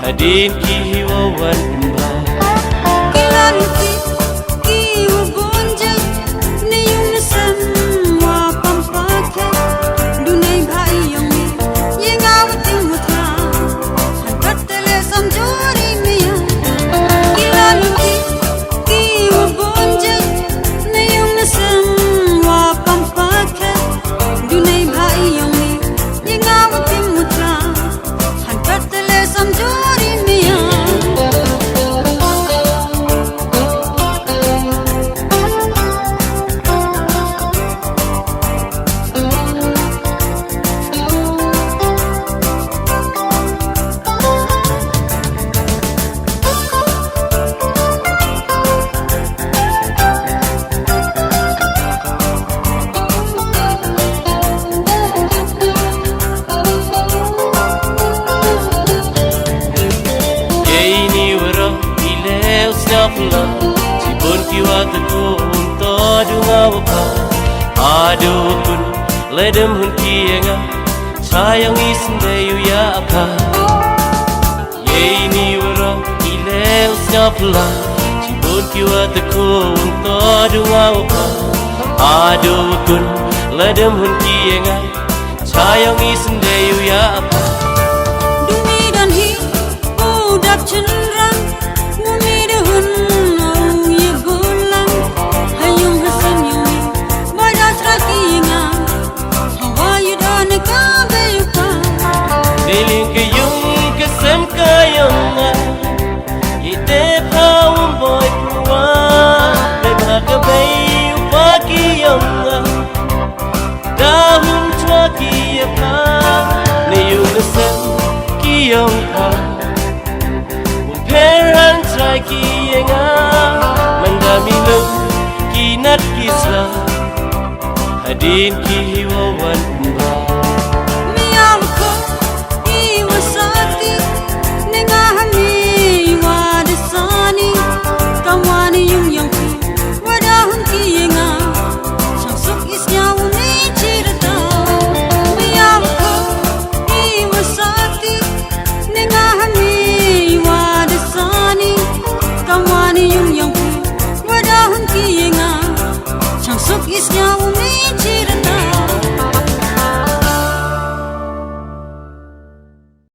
Hadin kihiwawan ba Kilaluti kiwabonja Niyong nasam wapampake Dunay bhai yong Yang awating mutla Hanggatale samjori miya Kilaluti kiwabonja Niyong nasam wapampake Dunay bhai yong Yang awating mutla Hanggatale samjori Sibun kiwa tekun to dunga wapa Adu kun ledem hun kienga Sayang isinde yu ya apa Yei ni wara ile usnya pula Sibun kiwa tekun to dunga wapa Adu kun ledem hun kienga Sayang isinde yu ya apa Dumi dan hi udak cenderang Niling kayong kasam kayong Ite pawang boy puwa Nagkakabay upakiyong Dahon chwa kiya pa Niyong nasam kiyong pa Unperan try kiya nga Mandami lang kinat kisla Hadin kihiwawan